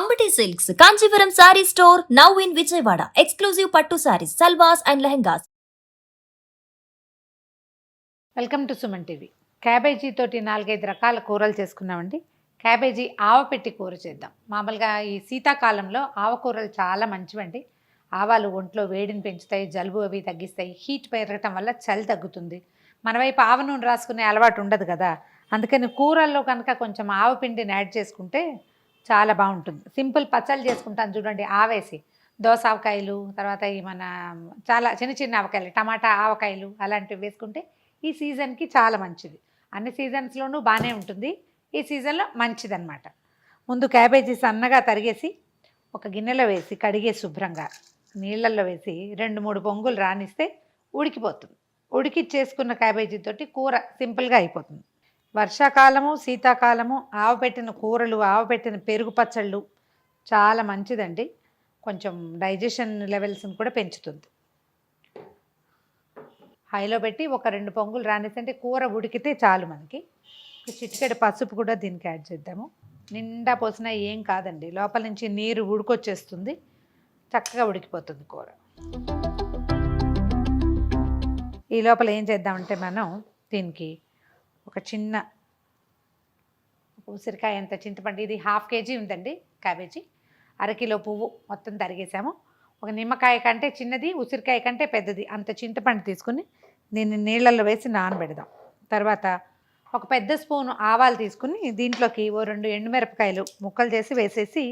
Amity Silks, Kanchipuram Saree Store, now in Vijayawada. Exclusive Pattu Sarees, Salwas and Lehengas. Welcome to Suman TV. Cabbage తోటి 4-5 రకాల కూరలు చేసుకున్నామండి. Cabbage ఆవపెట్టి కూర చేద్దాం. మామూలుగా ఈ శీతాకాలంలో ఆవకూరలు చాలా మంచివండి. ఆవాలు ఒంట్లో వేడిని పెంచుతాయి, జలుబు అవి తగ్గిస్తాయి, హీట్ పెరగటం వల్ల చలి తగ్గుతుంది. మన వైపు ఆవ నూనె రాసుకునే అలవాటు ఉండదు కదా, అందుకని కూరల్లో కనుక కొంచెం ఆవపిండిని యాడ్ చేసుకుంటే చాలా బాగుంటుంది. సింపుల్ పచ్చళ్ళు చేసుకుంటాను చూడండి, ఆవేసి దోస ఆవకాయలు, తర్వాత ఈ మన చాలా చిన్న చిన్న ఆవకాయలు, టమాటా ఆవకాయలు అలాంటివి వేసుకుంటే ఈ సీజన్కి చాలా మంచిది. అన్ని సీజన్స్లోనూ బాగానే ఉంటుంది, ఈ సీజన్లో మంచిదన్నమాట. ముందు క్యాబేజీ సన్నగా తరిగేసి ఒక గిన్నెలో వేసి కడిగే శుభ్రంగా నీళ్ళల్లో వేసి 2-3 పొంగులు రానిస్తే ఉడికిపోతుంది. ఉడికిచ్చేసుకున్న క్యాబేజీతోటి కూర సింపుల్గా అయిపోతుంది. వర్షాకాలము శీతాకాలము ఆవపెట్టిన కూరలు, ఆవపెట్టిన పెరుగు పచ్చళ్ళు చాలా మంచిదండి. కొంచెం డైజెషన్ లెవెల్స్ని కూడా పెంచుతుంది. హైలో పెట్టి ఒక 2 పొంగులు రానిస్తే కూర ఉడికితే చాలు. మనకి చిటికెడు పసుపు కూడా దీనికి యాడ్ చేద్దాము. నిండా పోసినా ఏం కాదండి, లోపల నుంచి నీరు ఉడికొచ్చేస్తుంది, చక్కగా ఉడికిపోతుంది కూర. ఈ లోపల ఏం చేద్దామంటే మనం దీనికి ఒక చిన్న ఉసిరికాయ అంత చింతపండు, ఇది 1/2 kg ఉందండి క్యాబేజీ, 1/2 కిలో పువ్వు మొత్తం తరిగేసాము. ఒక నిమ్మకాయ కంటే చిన్నది, ఉసిరికాయ కంటే పెద్దది అంత చింతపండు తీసుకుని దీన్ని నీళ్ళల్లో వేసి నానబెడదాం. తర్వాత ఒక పెద్ద స్పూను ఆవాలు తీసుకుని దీంట్లోకి ఓ 2 ఎండుమిరపకాయలు ముక్కలు చేసి వేసేసి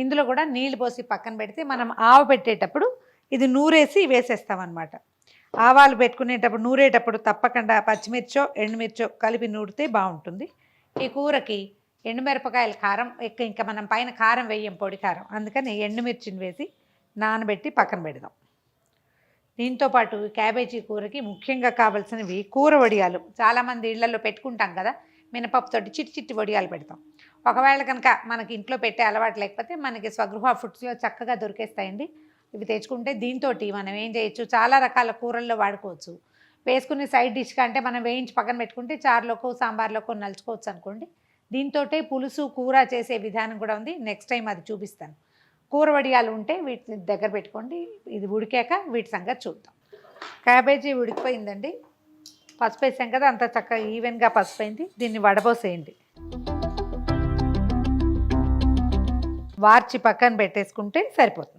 ఇందులో కూడా నీళ్ళు పోసి పక్కన పెడితే మనం ఆవ పెట్టేటప్పుడు ఇది నూరేసి వేసేస్తామన్నమాట. ఆవాలు పెట్టుకునేటప్పుడు నూరేటప్పుడు తప్పకుండా పచ్చిమిర్చో ఎండుమిర్చో కలిపి నూరితే బాగుంటుంది. ఈ కూరకి ఎండుమిరపకాయల కారం ఇంకా మనం పైన కారం వేయం, పొడి కారం, అందుకని ఎండుమిర్చిని వేసి నానబెట్టి పక్కన పెడదాం. దీంతోపాటు క్యాబేజీ కూరకి ముఖ్యంగా కావాల్సినవి కూర వడియాలు. చాలామంది ఇళ్లలో పెట్టుకుంటాం కదా, మినపప్పుతోటి చిట్టి చిట్టి వడియాలు పెడతాం. ఒకవేళ కనుక మనకి ఇంట్లో పెట్టే అలవాటు లేకపోతే మనకి స్వగృహ ఫుడ్స్లో చక్కగా దొరికేస్తాయండి. ఇవి తెచ్చుకుంటే దీంతో మనం ఏం చేయొచ్చు, చాలా రకాల కూరల్లో వాడుకోవచ్చు. వేసుకునే సైడ్ డిష్ కంటే మనం వేయించి పక్కన పెట్టుకుంటే చారులోకో సాంబార్లోకో నలుచుకోవచ్చు అనుకోండి. దీంతో పులుసు కూర చేసే విధానం కూడా ఉంది, నెక్స్ట్ టైం అది చూపిస్తాను. కూర వడియాలు ఉంటే వీటిని దగ్గర పెట్టుకోండి. ఇది ఉడికాక వీటి సంగతి చూద్దాం. క్యాబేజీ ఉడికిపోయిందండి, పసుపు వేసాం కదా, అంత చక్కగా ఈవెన్గా పసుపు అయింది. దీన్ని వడబోసేయండి, వార్చి పక్కన పెట్టేసుకుంటే సరిపోతుంది.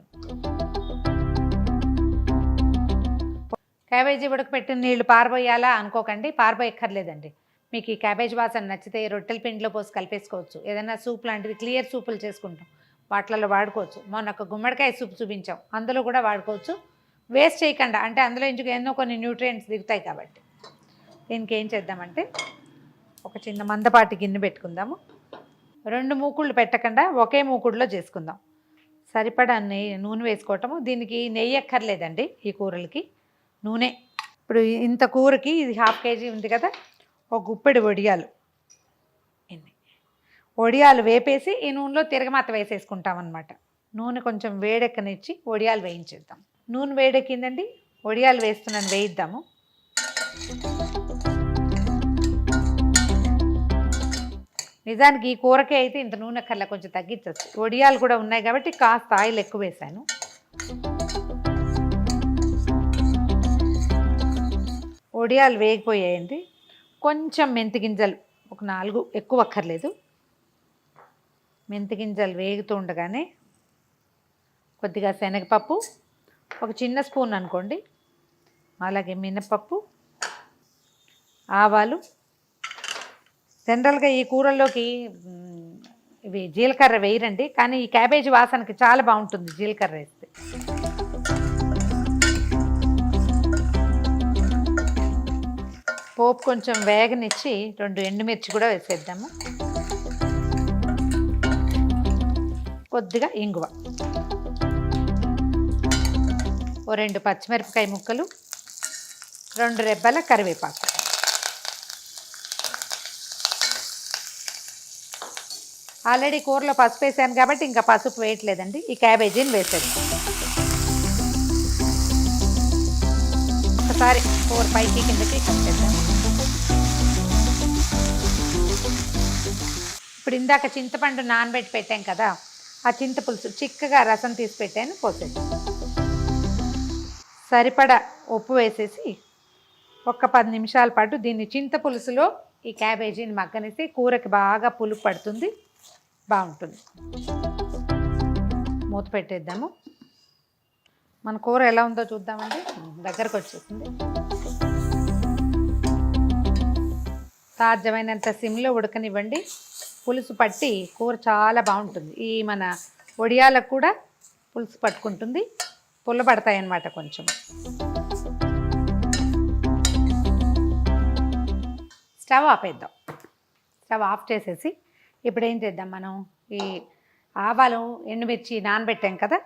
క్యాబేజీ ఉడకపెట్టిన నీళ్లు పారబోయాలా అనుకోకండి, పారబోయక్కర్లేదండి. మీకు ఈ క్యాబేజ్ వాసన నచ్చితే రొట్టెల పిండిలో పోసి కలిపేసుకోవచ్చు. ఏదైనా సూప్ లాంటిది క్లియర్ సూపులు చేసుకుంటాం, వాటిలలో వాడుకోవచ్చు. మొన్న ఒక గుమ్మడికాయ సూప్ చూపించాం, అందులో కూడా వాడుకోవచ్చు. వేస్ట్ చేయకుండా, అంటే అందులో ఎన్నో కొన్ని న్యూట్రియంట్స్ దిగుతాయి కాబట్టి. దీనికి ఏం చేద్దామంటే ఒక చిన్న మందపాటి గిన్నె పెట్టుకుందాము. 2 మూకుళ్ళు పెట్టకుండా ఒకే మూకుడులో చేసుకుందాం. సరిపడా నూనె వేసుకోవటము. దీనికి నెయ్యి ఎక్కర్లేదండి, ఈ కూరలకి నూనె. ఇప్పుడు ఇంత కూరకి ఇది 1/2 kg ఉంది కదా, ఒక గుప్పెడు వడియాలు, వడియాలు వేపేసి ఈ నూనెలో తిరగమాత వేసేసుకుంటాం అన్నమాట. నూనె కొంచెం వేడెక్కనిచ్చి వడియాలు వేయించేద్దాం. నూనె వేడెక్కిందండి, వడియాలు వేస్తున్నాను, వేయిద్దాము. నిజానికి ఈ కూరకే అయితే ఇంత నూనె కల్లా కొంచెం తగ్గించవచ్చు. వడియాలు కూడా ఉన్నాయి కాబట్టి కాస్త ఆయిల్ ఎక్కువ వేసాను. వడియాలు వేగిపోయాయండి. కొంచెం మెంతి గింజలు ఒక 4, ఎక్కువ అక్కర్లేదు. మెంతి గింజలు వేగుతూ ఉండగానే కొద్దిగా శనగపప్పు, ఒక చిన్న స్పూన్ అనుకోండి, అలాగే మినపప్పు, ఆవాలు. జనరల్గా ఈ కూరల్లోకి ఇవి జీలకర్ర వేయరండి, కానీ ఈ క్యాబేజీ వాసనకి చాలా బాగుంటుంది జీలకర్ర వేస్తే. పోపు కొంచెం వేగనిచ్చి 2 ఎండుమిర్చి కూడా వేసేద్దాము. కొద్దిగా ఇంగువ, ఓ 2 పచ్చిమిరపకాయ ముక్కలు, 2 రెబ్బల కరివేపాకు. ఆల్రెడీ కూరలో పసుపు వేసాను కాబట్టి ఇంకా పసుపు వేయట్లేదండి. ఈ క్యాబేజీని వేసేద్దాం. ఒకసారి కూర పైకి కిందకి కలిపేద్దాం. ఇప్పుడు ఇందాక చింతపండు నానబెట్టి పెట్టాం కదా, ఆ చింతపులుసు చిక్కగా రసం తీసి పెట్టాను, పోసేసి సరిపడా ఉప్పు వేసేసి ఒక 10 నిమిషాల పాటు దీన్ని చింతపులుసులో ఈ క్యాబేజీని మగ్గనిస్తే కూరకి బాగా పులుపు పడుతుంది, బాగుంటుంది. మూత పెట్టేద్దాము. మన కూర ఎలా ఉందో చూద్దామండి. దగ్గరకు వచ్చేసింది. సాధ్యమైనంత సిమ్లో ఉడకనివ్వండి. పులుసు పట్టి కూర చాలా బాగుంటుంది. ఈ మన వడియాలకు కూడా పులుసు పట్టుకుంటుంది, పుల్లబడతాయి అన్నమాట కొంచెం. స్టవ్ ఆపేద్దాం. స్టవ్ ఆఫ్ చేసేసి ఇప్పుడు ఏం చేద్దాం, మనం ఈ ఆవాలు ఎండుమిర్చి నానబెట్టాం కదా,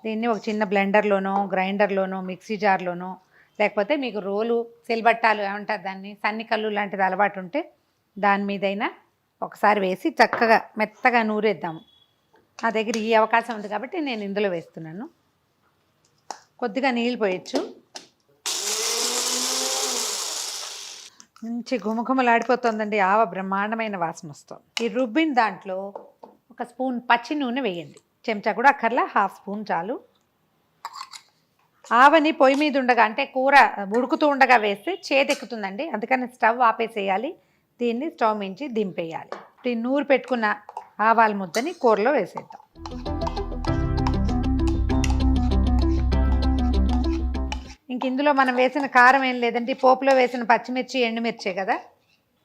దీన్ని ఒక చిన్న బ్లెండర్లోనో గ్రైండర్లోనో మిక్సీ జార్లోనో లేకపోతే మీకు రోలు సెల్బట్టాలు ఏమంటారు దాన్ని, సన్నికల్లు లాంటిది అలవాటు ఉంటే దాని మీదైనా ఒకసారి వేసి చక్కగా మెత్తగా నూరేద్దాము. నా దగ్గర ఈ అవకాశం ఉంది కాబట్టి నేను ఇందులో వేస్తున్నాను. కొద్దిగా నీళ్ళు పోయచ్చు. మంచి గుమగుమలాడిపోతుందండి, ఆవ బ్రహ్మాండమైన వాసన వస్తుంది. ఈ రుబ్బిన దాంట్లో ఒక స్పూన్ పచ్చి నూనె వేయండి. చెంచా కూడా అక్కర్లా, 1/2 స్పూన్ చాలు. ఆవని పొయ్యి మీద ఉండగా అంటే కూర ఉడుకుతూ ఉండగా వేస్తే చేదెక్కుతుందండి, అందుకని స్టవ్ ఆపేసేయాలి. దీన్ని స్టవ్ మించి దింపేయాలి. ఈ నూరు పెట్టుకున్న ఆవాల ముద్దని కూరలో వేసేద్దాం. ఇంక ఇందులో మనం వేసిన కారం ఏం లేదండి, పోపులో వేసిన పచ్చిమిర్చి ఎండుమిర్చే కదా,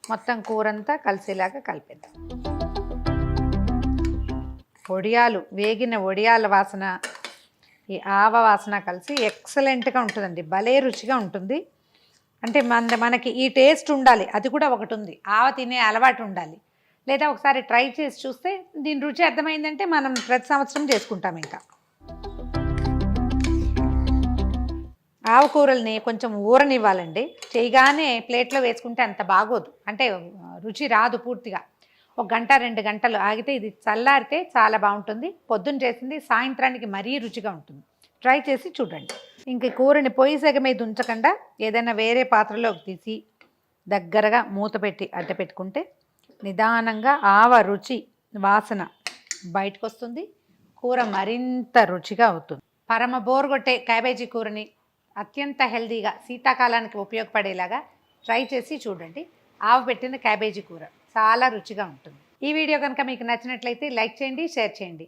మొత్తం కూరంతా కలిసేలాగా కలిపేద్దాం. వడియాలు, వేగిన వడియాల వాసన ఈ ఆవ వాసన కలిసి ఎక్సలెంట్గా ఉంటుందండి, భలే రుచిగా ఉంటుంది. అంటే మనకి ఈ టేస్ట్ ఉండాలి, అది కూడా ఒకటి ఉంది, ఆవ తినే అలవాటు ఉండాలి. లేదా ఒకసారి ట్రై చేసి చూస్తే దీని రుచి అర్థమైందంటే మనం ప్రతి సంవత్సరం చేసుకుంటాం. ఇంకా ఆవకూరల్ని కొంచెం ఊరనివ్వాలండి. చేయగానే ప్లేట్లో వేసుకుంటే అంత బాగోదు, అంటే రుచి రాదు పూర్తిగా. 1 గంట 2 గంటలు ఆగితే ఇది చల్లారితే చాలా బాగుంటుంది. పొద్దున్న చేసింది సాయంత్రానికి మరీ రుచిగా ఉంటుంది. ట్రై చేసి చూడండి. ఇంక కూరని పొయ్యి సెగ మీద ఉంచకుండా ఏదైనా వేరే పాత్రలోకి తీసి దగ్గరగా మూత పెట్టి అడ్డ పెట్టుకుంటే నిదానంగా ఆవ రుచి వాసన బయటకు వస్తుంది, కూర మరింత రుచిగా అవుతుంది. పరమ బోరుగొట్టే క్యాబేజీ కూరని అత్యంత హెల్దీగా శీతాకాలానికి ఉపయోగపడేలాగా ట్రై చేసి చూడండి. ఆవ పెట్టిన క్యాబేజీ కూర చాలా రుచిగా ఉంటుంది. ఈ వీడియో కనుక మీకు నచ్చినట్లయితే లైక్ చేయండి, షేర్ చేయండి.